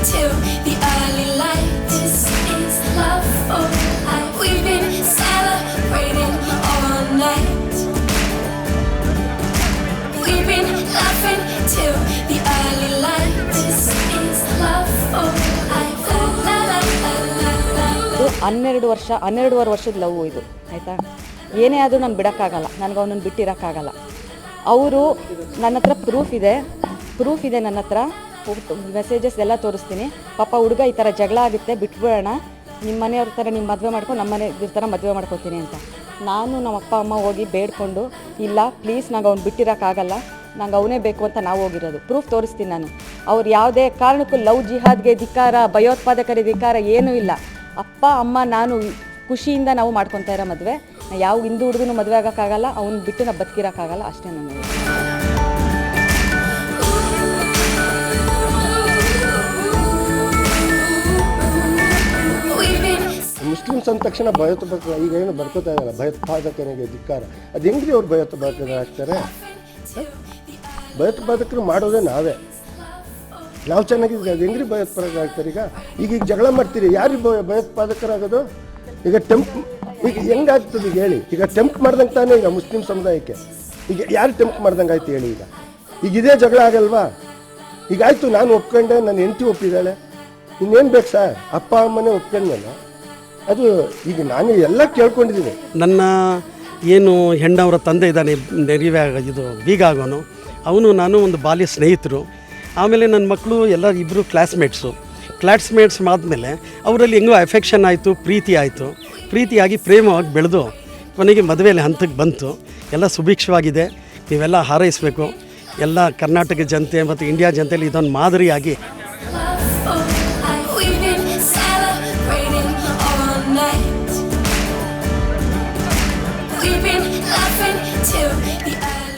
till the early light. This is love for life. We've been celebrating all night. We've been laughing till the early light. This is love for life. La la la la la. 12 ವರ್ಷದ love ಇದು ಆಯಿತಾ. ಏನೇ ಆದರೂ ನಾನು ಬಿಡೋಕ್ಕಾಗಲ್ಲ, ನನಗೆ ಅವನನ್ನು ಬಿಟ್ಟಿರೋಕ್ಕಾಗಲ್ಲ. ಅವರು ನನ್ನ ಹತ್ರ ಪ್ರೂಫ್ ಇದೆ ನನ್ನ ಹತ್ರ, ಮೆಸೇಜಸ್ ಎಲ್ಲ ತೋರಿಸ್ತೀನಿ. ಪಾಪ ಹುಡುಗ ಈ ಥರ ಜಗಳ ಆಗುತ್ತೆ, ಬಿಟ್ಬಿಡೋಣ, ನಿಮ್ಮ ಮನೆಯವ್ರ ಥರ ನಿಮ್ಮ ಮದುವೆ ಮಾಡ್ಕೊಂಡು ನಮ್ಮ ಮನೆ ಥರ ಮದುವೆ ಮಾಡ್ಕೊತೀನಿ ಅಂತ. ನಾನು ನಮ್ಮ ಅಪ್ಪ ಅಮ್ಮ ಹೋಗಿ ಬೇಡ್ಕೊಂಡು, ಇಲ್ಲ ಪ್ಲೀಸ್ ನಂಗೆ ಅವ್ನು ಬಿಟ್ಟಿರೋಕ್ಕಾಗಲ್ಲ, ನಂಗೆ ಅವನೇ ಬೇಕು ಅಂತ ನಾವು ಹೋಗಿರೋದು. ಪ್ರೂಫ್ ತೋರಿಸ್ತೀನಿ ನಾನು. ಅವ್ರು ಯಾವುದೇ ಕಾರಣಕ್ಕೂ ಲವ್ ಜಿಹಾದ್ಗೆ ಧಿಕ್ಕಾರ, ಭಯೋತ್ಪಾದಕರಿಗೆ ಧಿಕ್ಕಾರ ಏನೂ ಇಲ್ಲ. ಅಪ್ಪ ಅಮ್ಮ ನಾನು ಖುಷಿಯಿಂದ ನಾವು ಮಾಡ್ಕೊತಾ ಇರೋ ಮದುವೆ. ಯಾವ ಹಿಂದೂ ಹುಡುಗನೂ ಮದುವೆ ಆಗೋಕ್ಕಾಗಲ್ಲ, ಅವ್ನು ಬಿಟ್ಟು ನಾವು ಬದುಕಿರೋಕ್ಕಾಗಲ್ಲ, ಅಷ್ಟೇ ನನಗೆ. ಮುಸ್ಲಿಮ್ಸ್ ಅಂದ ತಕ್ಷಣ ಭಯೋತ್ಪಾದಕ ಈಗ ಏನು ಬರ್ಕೋತಾ ಇದ್ದಾರೆ, ಭಯೋತ್ಪಾದಕನಿಗೆ ಧಿಕ್ಕಾರ. ಅದು ಹೆಂಗ್ರಿ ಅವ್ರು ಭಯೋತ್ಪಾದಕರಾಗ್ತಾರೆ? ಭಯೋತ್ಪಾದಕರು ಮಾಡೋದೇ ನಾವೇ. ನಾವು ಚೆನ್ನಾಗಿದ್ದೀವಿ, ಅದು ಹೆಂಗ್ರಿ ಭಯೋತ್ಪಾದಕ ಆಗ್ತಾರೆ? ಈಗ ಜಗಳ ಮಾಡ್ತೀರಿ, ಯಾರು ಭಯೋತ್ಪಾದಕರಾಗೋದು? ಈಗ ಈಗ ಹೆಂಗಾಗ್ತದೆ ಈಗ ಹೇಳಿ? ಈಗ ಟೆಂಪ್ಟ್ ಮಾಡ್ದಂಗೆ ತಾನೇ ಈಗ ಮುಸ್ಲಿಂ ಸಮುದಾಯಕ್ಕೆ. ಈಗ ಯಾರು ಟೆಂಪ್ಟ್ ಮಾಡ್ದಂಗೆ ಆಯ್ತು ಹೇಳಿ? ಈಗ ಇದೇ ಜಗಳ ಆಗಲ್ವಾ? ಈಗ ಆಯಿತು, ನಾನು ಒಪ್ಕೊಂಡೆ, ನನ್ನ ಹೆಂಡತಿ ಒಪ್ಪಿದ್ದಾಳೆ, ಇನ್ನೇನು ಬೇಕು ಸರ್? ಅಪ್ಪ ಅಮ್ಮನೇ ಒಪ್ಕೊಂಡ್ಮೇಲೆ ಅದು ಈಗ ನಾನು ಎಲ್ಲ ಕೇಳ್ಕೊಂಡಿದ್ದೀನಿ. ನನ್ನ ಏನು ಹೆಣ್ಣವರ ತಂದೆ ಇದ್ದಾನೆ, ನೆರಿವೆ ಇದು ಬೀಗ ಆಗೋನು, ಅವನು ನಾನು ಒಂದು ಬಾಲ್ಯ ಸ್ನೇಹಿತರು. ಆಮೇಲೆ ನನ್ನ ಮಕ್ಕಳು ಎಲ್ಲ ಇಬ್ಬರು ಕ್ಲಾಸ್ಮೇಟ್ಸ್ ಆದಮೇಲೆ ಅವರಲ್ಲಿ ಹೆಂಗೋ ಅಫೆಕ್ಷನ್ ಆಯಿತು, ಪ್ರೀತಿ ಆಯಿತು. ಪ್ರೀತಿಯಾಗಿ ಪ್ರೇಮವಾಗಿ ಬೆಳೆದು ಕೊನೆಗೆ ಮದುವೆಯಲ್ಲಿ ಹಂತಕ್ಕೆ ಬಂತು. ಎಲ್ಲ ಸುಭಿಕ್ಷವಾಗಿದೆ. ನೀವೆಲ್ಲ ಹಾರೈಸಬೇಕು. ಎಲ್ಲ ಕರ್ನಾಟಕ ಜನತೆ ಮತ್ತು ಇಂಡಿಯಾ ಜನತೆಯಲ್ಲಿ ಇದೊಂದು ಮಾದರಿಯಾಗಿ We've been laughing till the early